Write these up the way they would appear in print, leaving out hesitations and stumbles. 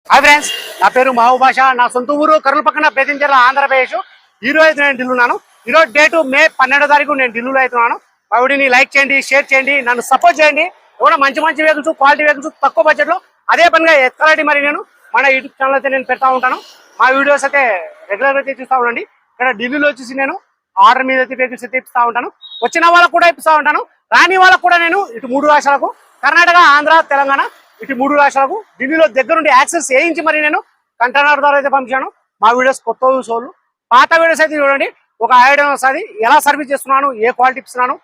Hi friends, నా పేరు మహబూబ్ బాషా. నా సొంత ఊరు కర్నూలు పక్కన బేతంచెర్ల, ఆంధ్రప్రదేశ్. ఈ రోజు నేను ఢిల్లీ ఉన్నాను. ఈరోజు డేటు మే 12వ తారీఖు నేను ఢిల్లీలో అవుతున్నాను. మా వీడియోని లైక్ చేయండి, షేర్ చేయండి, నన్ను సపోర్ట్ చేయండి. కూడా మంచి మంచి వెహికల్స్, క్వాలిటీ వెహికల్స్ తక్కువ బడ్జెట్లో అదే పనిగా ఎత్తాలంటే మరి నేను మన యూట్యూబ్ ఛానల్ అయితే నేను పెడతా ఉంటాను. మా వీడియోస్ అయితే రెగ్యులర్గా అయితే చూస్తూ ఉండండి. ఇక్కడ ఢిల్లీలో వచ్చేసి నేను ఆర్డర్ మీద అయితే వెహికల్స్ అయితే ఇప్పిస్తూ ఉంటాను. వచ్చిన వాళ్ళకు కూడా ఇప్పిస్తూ ఉంటాను, రాని వాళ్ళకు కూడా నేను ఇటు 3 రాష్ట్రాలకు కర్ణాటక, ఆంధ్ర, తెలంగాణ ఇటు 3 రాష్ట్రాలకు ఢిల్లీలో దగ్గరుండి యాక్సెస్ చేయించి మరి నేను కంటైనర్ ద్వారా అయితే పంపించాను. మా వీడియోస్ కొత్త సోళ్ళు, పాత వీడియోస్ అయితే చూడండి. ఒక ఐడియా వస్తుంది, ఎలా సర్వీస్ చేస్తున్నాను, ఏ క్వాలిటీ ఇస్తున్నాను,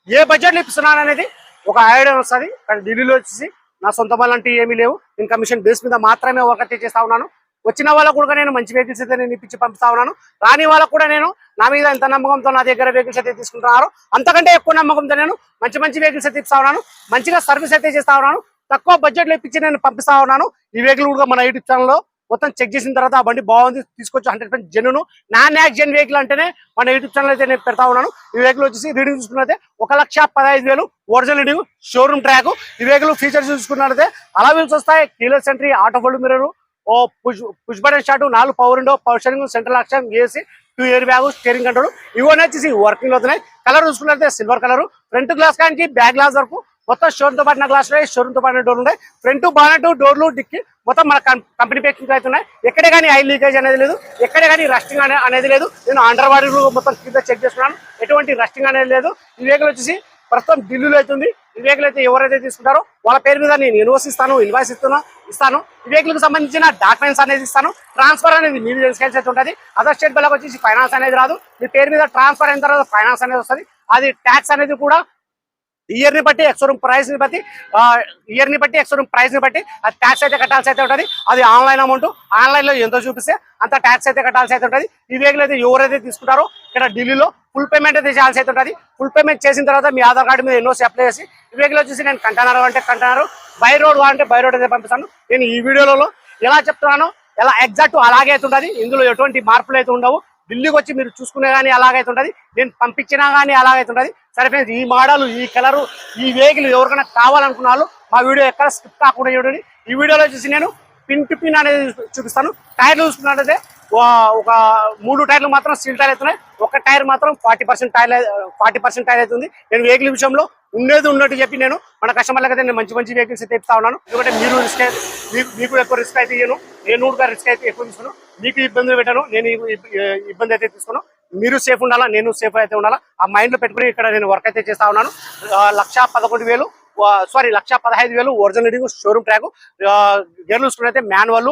ఏ బడ్జెట్లో ఇస్తున్నాను అనేది ఒక ఐడియా వస్తుంది. కానీ ఢిల్లీలో వచ్చేసి నా సొంత వాళ్ళంటే ఏమీ లేవు. నేను కమిషన్ బేస్ మీద మాత్రమే వర్క్ అయితే చేస్తా ఉన్నాను. వచ్చిన వాళ్ళకు కూడా నేను మంచి వెహికల్స్ అయితే నేను ఇప్పించి పంపిస్తా ఉన్నాను. రాని వాళ్ళకు కూడా నేను నా మీద ఎంత నమ్మకంతో నా దగ్గర వెహికల్స్ అయితే తీసుకుంటున్నారు, అంతకంటే ఎక్కువ నమ్మకంతో నేను మంచి మంచి వెహికల్స్ అయితే ఇస్తా ఉన్నాను. మంచిగా సర్వీస్ అయితే చేస్తా ఉన్నాను. తక్కువ బడ్జెట్లో ఇప్పించి నేను పంపిస్తా ఉన్నాను. ఈ వెహికల్ కూడా మన యూట్యూబ్ ఛానల్లో మొత్తం చెక్ చేసిన తర్వాత ఆ బండి బాగుంది, తీసుకొచ్చి 100% జెన్యూన్ నాన్ యాక్సిడెంట్ వెహికల్ అంటేనే మన యూట్యూబ్ ఛానల్ అయితే నేను పెడతా ఉన్నాను. ఈ వెహికల్ వచ్చేసి రీడింగ్ చూసుకున్నట్లయితే 1,15,000 ఒరిజినల్ రీడింగ్, షోరూమ్ ట్రాక్. ఈ వెహికల్ ఫీచర్స్ చూసుకున్నట్లయితే అలా వీల్స్ వస్తాయి, keyless entry, auto fold mirror, push button start, 4 power window, power steering, central action, AC, 2 airbag, steering control. ఇవన్నీ వచ్చేసి వర్కింగ్ అవుతున్నాయి. కలర్ చూసుకున్నట్లయితే సిల్వర్ కలర్. ఫ్రంట్ గ్లాస్ కానీ back glass వరకు మొత్తం షోరూమ్ తో పాటు గ్లాస్ ఉన్నాయి, షోరూమ్ తో పాటు డోర్లు ఉన్నాయి. ఫ్రంట్ బానెట్, డోర్లు, డిక్కి మొత్తం మన కంపెనీ పేకింగ్ అవుతున్నాయి. ఎక్కడే కానీ ఆయిల్ లీకేజ్ అనేది లేదు, ఎక్కడే కానీ రస్టింగ్ అనేది లేదు. నేను అండర్ బాడీ మొత్తం కింద చెక్ చేసుకున్నాను, ఎటువంటి రస్టింగ్ అనేది లేదు. ఈ వెహికల్ వచ్చేసి ప్రస్తుతం ఢిల్లీలో అవుతుంది. ఈ వెహికల్ అయితే ఎవరైతే తీసుకుంటారో వాళ్ళ పేరు మీద నేను ఇన్వాయిస్ ఇస్తాను. ఈ వెహికల్ కి సంబంధించిన డాక్యుమెంట్స్ అనేది ఇస్తాను. ట్రాన్స్ఫర్ అనేది మీరు తెలుసుకోవాల్సి అయితే ఉంటుంది. అదర్ స్టేట్ బిల్లకు వచ్చేసి ఫైనాన్స్ అనేది రాదు. మీ పేరు మీద ట్రాన్స్ఫర్ అయిన తర్వాత ఫైనాన్స్ అనేది వస్తుంది. అది ట్యాక్స్ అనేది కూడా ఇయర్ ని బట్టి, ఎక్స్షోరూమ్ ప్రైస్ ని బట్టి, ఎక్స్షోరూమ్ ప్రైస్ ని బట్టి అది ట్యాక్స్ అయితే కట్టాల్సి అయితే ఉంటుంది. అది ఆన్లైన్ అమౌంట్, ఆన్లైన్ లో ఎంతో చూపిస్తే అంత ట్యాక్స్ అయితే కట్టాల్సి అయితే ఉంటుంది. ఈ వెహికల్ అయితే ఎవరైతే తీసుకుంటారో ఇక్కడ ఢిల్లీలో ఫుల్ పేమెంట్ అయితే చేయాల్సి అయితే ఉంటుంది. ఫుల్ పేమెంట్ చేసిన తర్వాత మీ ఆధార్ కార్డు మీద ఎన్ఓసి అప్లై చేసి ఈ వెహికల్ వచ్చేసి నేను కంటైనర్ అంటే కంటైనర్, బై రోడ్ అంటే బై రోడ్ అయితే పంపిస్తాను. నేను ఈ వీడియోలో ఎలా చెప్తున్నానో ఎలా ఎగ్జాక్ట్ అలాగే అయితే ఉంటుంది. ఇందులో ఎటువంటి మార్పులు అయితే ఉండవు. ఢిల్లీకి వచ్చి మీరు చూసుకునే కానీ అలాగైతే ఉంటుంది, నేను పంపించినా కానీ అలాగైతే ఉంటుంది. సరే ఫ్రెండ్స్, ఈ మోడల్, ఈ కలరు, ఈ వెహికల్ ఎవరికైనా కావాలనుకున్నాను మా వీడియో ఎక్కడ స్కిప్ కాకుండా చూడండి. ఈ వీడియోలో వచ్చేసి నేను పిన్ టు పిన్ అనేది చూపిస్తాను. టైర్లు చూసుకున్నట్టయితే ఒక 3 టైర్లు మాత్రం స్టీల్ టైర్ అవుతున్నాయి, ఒక టైర్ మాత్రం 40% టైర్ అవుతుంది. నేను వెహికల్ విషయంలో ఉన్నట్టు చెప్పి నేను మన కస్టమర్లకు అయితే నేను మంచి మంచి వెహికల్స్ అయితే ఇస్తా ఉన్నాను. ఎందుకంటే మీరు మీకు ఎక్కువ రిస్క్ అయితే ఇయ్యను, నేను కూడా రిస్క్ అయితే ఎక్కువ తీసుకున్నాను. మీకు ఇబ్బందులు పెట్టాను, నేను ఇబ్బంది అయితే తీసుకున్నాను. మీరు సేఫ్ ఉండాలా, నేను సేఫ్ అయితే ఉండాలా, ఆ మైండ్ లో పెట్టుకుని ఇక్కడ నేను వర్క్ అయితే చేస్తా ఉన్నాను. 1,15,000 ఒరిజినల్ రీడింగ్, షోరూమ్ ట్రాక్. గేర్లు చూసుకున్నైతే manual,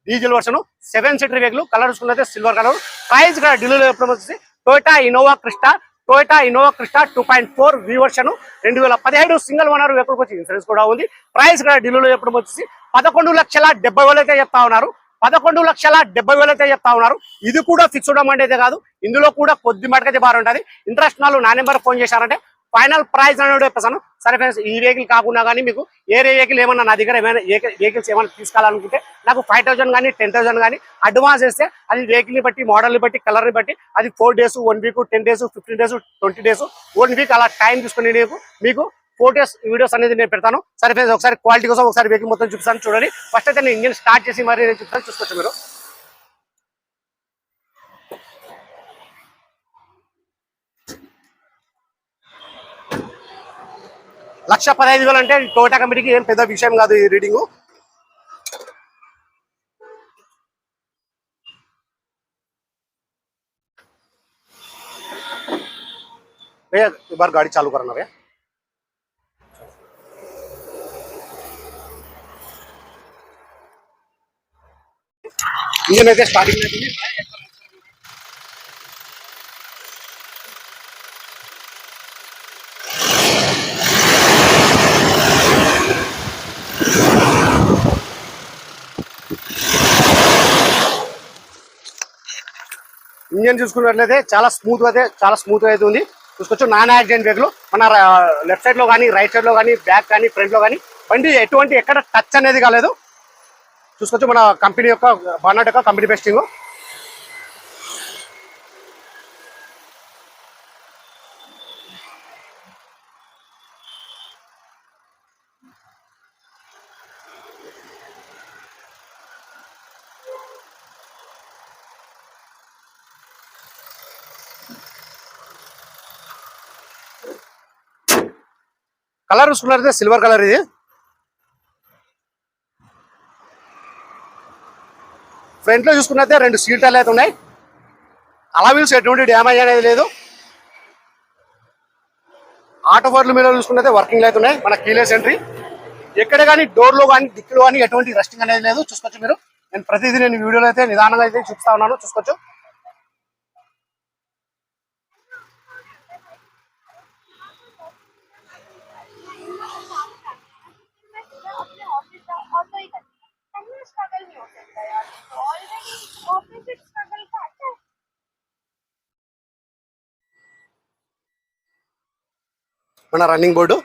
diesel version, 7 seater vehicle. Colour చూసుకున్నైతే సిల్వర్ కలర్. ప్రైస్ ఇక్కడ ఢిల్లీలో ఎప్పుడు వచ్చేసి Toyota Innova Crysta 2.4 V version, 2017 single owner vehicle వచ్చి ఇన్సూరెన్స్ కూడా ఉంది. ప్రైస్ ఇక్కడ ఢిల్లీలో ఎప్పుడు వచ్చేసి 11,70,000 అయితే చెప్తా ఉన్నారు. 11,70,000 అయితే చెప్తా ఉన్నారు. ఇది కూడా ఫిక్స్డ్ అమౌంట్ అయితే కాదు, ఇందులో కూడా కొద్ది మటుకైతే బాగుంటుంది. ఇంట్రెస్ట్ వాళ్ళు నా నెంబర్ ఫోన్ చేశారంటే ఫైనల్ ప్రైస్ అనేది చెప్పేసాను. సరే ఫ్రెండ్స్, ఈ వెహికల్ కాకుండా కానీ మీకు ఏరే వెహికల్ ఏమన్నా నా దగ్గర ఏమైనా వెహికల్స్ ఏమైనా తీసుకోవాలనుకుంటే నాకు 5,000 కానీ 10,000 కానీ అడ్వాన్స్ వేస్తే అది వెహికల్ ని బట్టి, మోడల్ని బట్టి, కలర్ని బట్టి అది 4 days, 1 week, 10 days, 15 days, 20 days, 1 week అలా టైం తీసుకుని మీకు ఫోటోస్, వీడియోస్ అనేది నేను పెడతాను. సరే ఫ్రెండ్స్, ఒకసారి క్వాలిటీ కోసం ఒకసారి వెహికల్ మొత్తం చూపిస్తాను చూడండి. ఫస్ట్ అయితే నేను ఇంజిన్ స్టార్ట్ చేసి మరి నేను చూపిస్తాను, చూసుకోవచ్చు మీరు. 1,15,000 అంటే టొయోటా కంపెనీకి ఏం పెద్ద విషయం కాదు ఈ రీడింగ్. भैया एक बार गाड़ी चालू करना भैया. इंजन అయితే స్టార్టింగ్ అవుతుంది. ఇంజన్ చూసుకున్నట్లయితే చాలా స్మూత్ అయితే ఉంది. చూసుకోవచ్చు, నాన్ యాక్సిడెంట్ వెహికల్. మన లెఫ్ట్ సైడ్ లో కానీ, రైట్ సైడ్ లో కానీ, బ్యాక్ కానీ, ఫ్రంట్ లో కానీ బండి ఎటువంటి ఎక్కడ టచ్ అనేది కాలేదు. చూసుకోవచ్చు మన కంపెనీ యొక్క బానట్ యొక్క కంపెనీ బెస్టింగ్. కలర్ చూసుకున్నట్లయితే సిల్వర్ కలర్ ఇది. ఫ్రంట్ లో చూసుకున్నట్లయితే 2 సీల్ టైర్లు అయితే ఉన్నాయి. అలవిల్స్ ఎటువంటి డ్యామేజ్ అనేది లేదు. ఆటో ఫోర్ల మీద చూసుకున్నట్లయితే వర్కింగ్ అయితే ఉన్నాయి. మన కీలెస్ ఎంట్రీ. ఎక్కడ కానీ డోర్ లో కానీ డిక్కీలో కానీ ఎటువంటి రస్టింగ్ అనేది లేదు. చూసుకోవచ్చు మీరు. నేను ప్రతిదీ వీడియోలో అయితే నిదానంగా అయితే చూపిస్తా ఉన్నాను. చూసుకోవచ్చు. మన running board,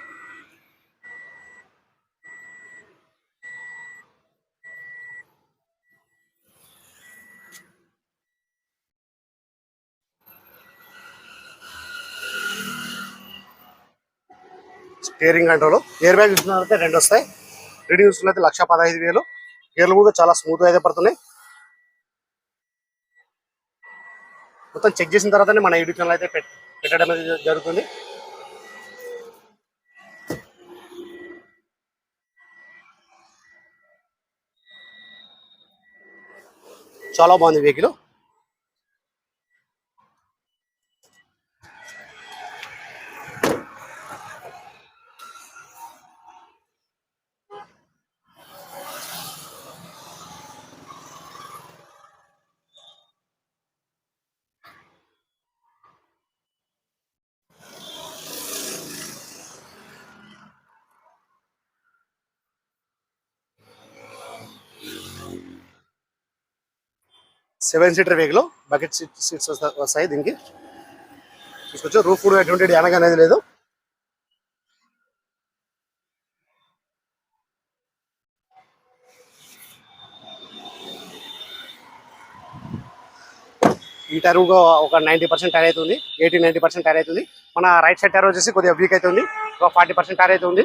steering control, air bag చూసుకున్నట్లయితే 2 వస్తాయి. రీడింగ్ చూసుకున్నట్లయితే 1,15,000. గేర్లు కూడా చాలా స్మూత్ అయితే పడుతున్నాయి. మొత్తం చెక్ చేసిన తర్వాతనే మన యూట్యూబ్ ఛానల్ అయితే పెట్టడం అనేది జరుగుతుంది. చాలా బాగుంది vehicle. Seven seater vehicle, bucket seats వస్తాయి దీనికి. చూసుకోవచ్చు. రూఫ్ కూడా ఎటువంటి డ్యామేజ్ అనేది లేదు. ఈ టైర్ ఒక 90% టైర్ అవుతుంది. 80-90% టైర్ అవుతుంది. మన రైట్ సైడ్ టైర్ వచ్చేసి కొద్దిగా వీక్ అవుతుంది. ఒక 40% టైర్ అవుతుంది.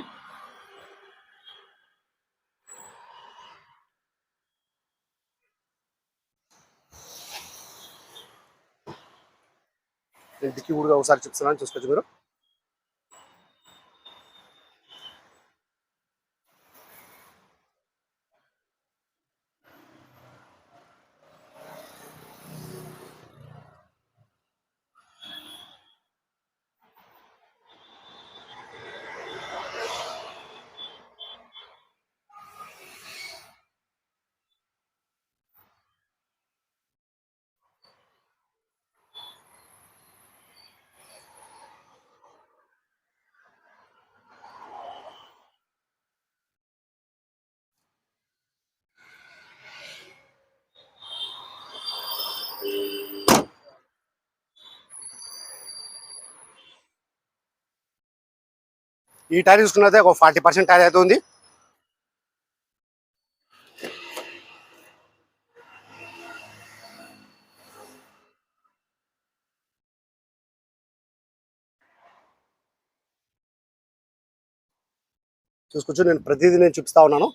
నేను డిక్కీ కూడా ఒకసారి చూపిస్తున్నాను. చూసుకోవచ్చు మీరు. ఈ టైర్ చూసుకున్నట్లయితే ఒక 40% టైర్ అవుతుంది. చూసుకోవచ్చు. నేను ప్రతిదీ చూపిస్తా ఉన్నాను.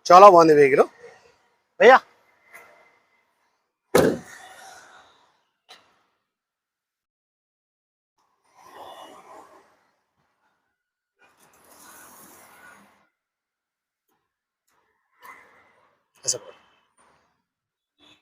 చాలా బాగుంది వెహికల్. భయ్యా ऐसा